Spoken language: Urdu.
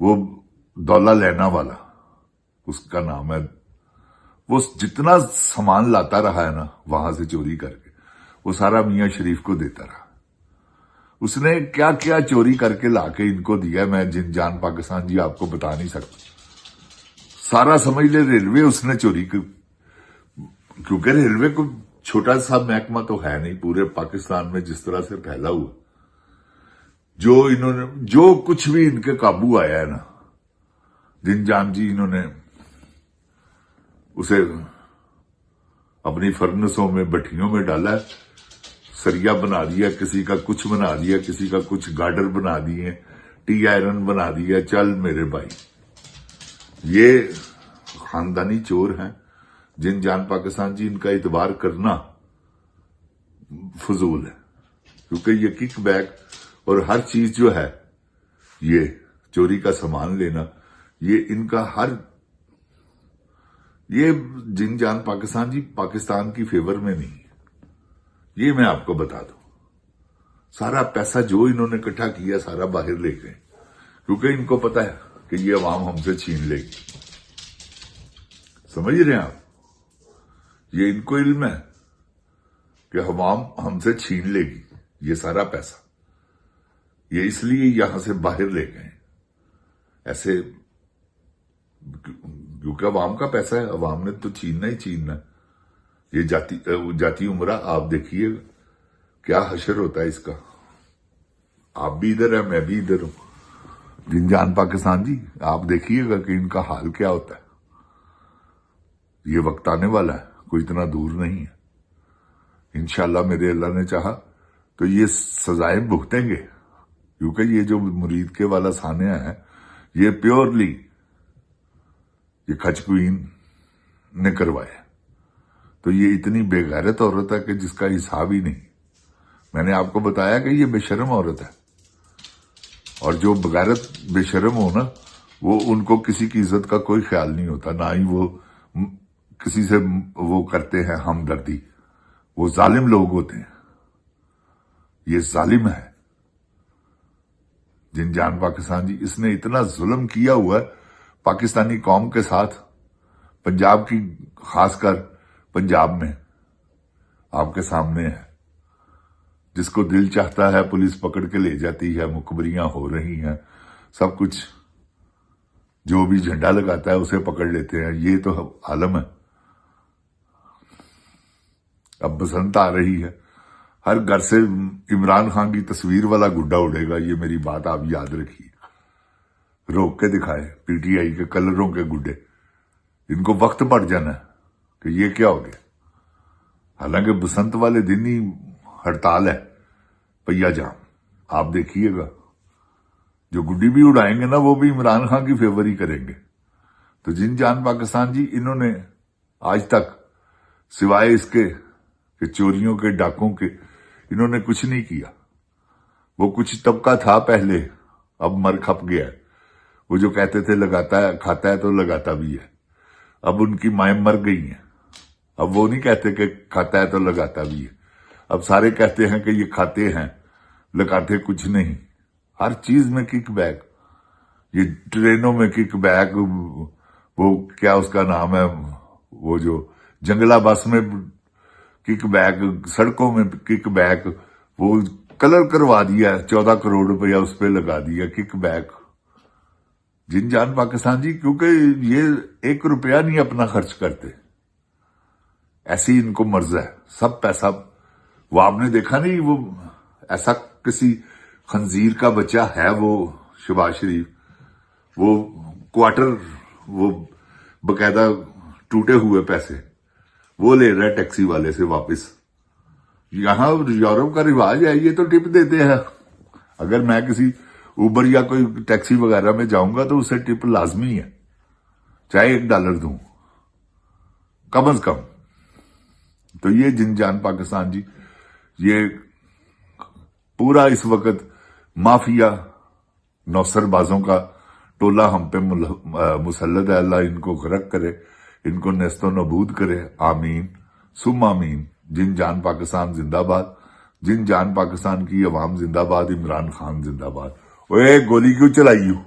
وہ دولہ لینا والا اس کا نام ہے، وہ جتنا سامان لاتا رہا ہے نا وہاں سے چوری کر کے، وہ سارا میاں شریف کو دیتا رہا۔ اس نے کیا کیا چوری کر کے لا کے ان کو دیا، میں جن جان پاکستان جی آپ کو بتا نہیں سکتا۔ سارا سمجھ لے ریلوے اس نے چوری کی، کیونکہ ریلوے کو چھوٹا سا محکمہ تو ہے نہیں پورے پاکستان میں جس طرح سے پھیلا ہوا، جو کچھ بھی ان کے قابو آیا ہے نا، جن جان جی انہوں نے اسے اپنی فرنسوں میں بٹھیوں میں ڈالا ہے، سریا بنا دیا، کسی کا کچھ بنا دیا، کسی کا کچھ گارڈر بنا دیے، ٹی آئرن بنا دیا، چل میرے بھائی۔ یہ خاندانی چور ہیں جن جان پاکستان جی، ان کا اعتبار کرنا فضول ہے، کیونکہ یہ کک بیک اور ہر چیز جو ہے، یہ چوری کا سامان لینا، یہ ان کا یہ جن جان پاکستان جی پاکستان کی فیور میں نہیں، یہ میں آپ کو بتا دوں۔ سارا پیسہ جو انہوں نے اکٹھا کیا سارا باہر لے گئے، کیونکہ ان کو پتا ہے کہ یہ عوام ہم سے چھین لے گی۔ سمجھ رہے ہیں آپ؟ یہ ان کو علم ہے کہ عوام ہم سے چھین لے گی یہ سارا پیسہ، یہ اس لیے یہاں سے باہر لے گئے ایسے، کیونکہ عوام کا پیسہ ہے، عوام نے تو چھیننا ہی چھیننا ہے۔ یہ جاتی عمرہ آپ دیکھیے کیا حشر ہوتا ہے اس کا۔ آپ بھی ادھر ہیں، میں بھی ادھر ہوں، جن جان پاکستان جی آپ دیکھیے گا کہ ان کا حال کیا ہوتا ہے۔ یہ وقت آنے والا ہے، کوئی اتنا دور نہیں ہے۔ انشاءاللہ میرے اللہ نے چاہا تو یہ سزائیں بھگتیں گے، کیونکہ یہ جو مرید کے والا سانیہ ہے یہ پیورلی یہ کھچ کوئین نے کروایا، تو یہ اتنی بے غیرت عورت ہے کہ جس کا حساب ہی نہیں۔ میں نے آپ کو بتایا کہ یہ بے شرم عورت ہے، اور جو بغیرت بے شرم ہو نا، وہ ان کو کسی کی عزت کا کوئی خیال نہیں ہوتا، نہ ہی وہ کسی سے وہ کرتے ہیں ہمدردی، وہ ظالم لوگ ہوتے ہیں۔ یہ ظالم ہے جن جان پاکستان جی، اس نے اتنا ظلم کیا ہوا ہے پاکستانی قوم کے ساتھ، پنجاب کی خاص کر پنجاب میں آپ کے سامنے ہے۔ جس کو دل چاہتا ہے پولیس پکڑ کے لے جاتی ہے، مخبریاں ہو رہی ہیں، سب کچھ، جو بھی جھنڈا لگاتا ہے اسے پکڑ لیتے ہیں۔ یہ تو عالم ہے۔ اب بسنت آ رہی ہے، ہر گھر سے عمران خان کی تصویر والا گڈا اڑے گا، یہ میری بات آپ یاد رکھیے۔ روک کے دکھائے پی ٹی آئی کے کلروں کے گڈے، ان کو وقت پڑ جانا ہے کہ یہ کیا ہو گیا۔ حالانکہ بسنت والے دن ہی ہڑتال ہے، پہیا جام، آپ دیکھیے گا جو گڈی بھی اڑائیں گے نا وہ بھی عمران خان کی فیور ہی کریں گے۔ تو جن جان پاکستان جی، انہوں نے آج تک سوائے اس کے کہ چوریوں کے، ڈاکوں کے، انہوں نے کچھ نہیں کیا۔ وہ کچھ طبقہ تھا پہلے، اب مر کھپ گیا ہے۔ وہ جو کہتے تھے لگاتا ہے، کھاتا ہے تو لگاتا بھی ہے، اب ان کی مائیں مر گئی ہیں۔ اب وہ نہیں کہتے کہ کھاتا ہے تو لگاتا بھی ہے، اب سارے کہتے ہیں کہ یہ کھاتے ہیں لگاتے کچھ نہیں۔ ہر چیز میں کک بیک، یہ ٹرینوں میں کک بیک، وہ کیا اس کا نام ہے، وہ جو جنگلہ بس میں کک بیک، سڑکوں میں کک بیک، وہ کلر کروا دیا 14 کروڑ روپیہ اس پہ لگا دیا، کک بیک۔ جن جان پاکستان جی، کیونکہ یہ 1 روپیہ نہیں اپنا خرچ کرتے، ایسی ان کو مرض ہے، سب پیسہ۔ وہ آپ نے دیکھا نہیں، وہ ایسا کسی خنزیر کا بچہ ہے وہ شہباز شریف، وہ کوارٹر، وہ باقاعدہ ٹوٹے ہوئے پیسے وہ لے رہا ہے ٹیکسی والے سے واپس۔ یہاں یورپ کا رواج ہے، یہ تو ٹپ دیتے ہیں۔ اگر میں کسی اوبر یا کوئی ٹیکسی وغیرہ میں جاؤں گا تو اسے ٹپ لازمی ہے، چاہے $1 دوں کم از کم۔ تو یہ جن جان پاکستان جی، یہ پورا اس وقت مافیا نوسر بازوں کا ٹولہ ہم پہ مسلط ہے۔ اللہ ان کو غرق کرے، ان کو نیست و نابود کرے، آمین ثم آمین۔ جن جان پاکستان زندہ باد، جن جان پاکستان کی عوام زندہ باد، عمران خان زندہ باد۔ اوے گولی کیوں چلائی ہو؟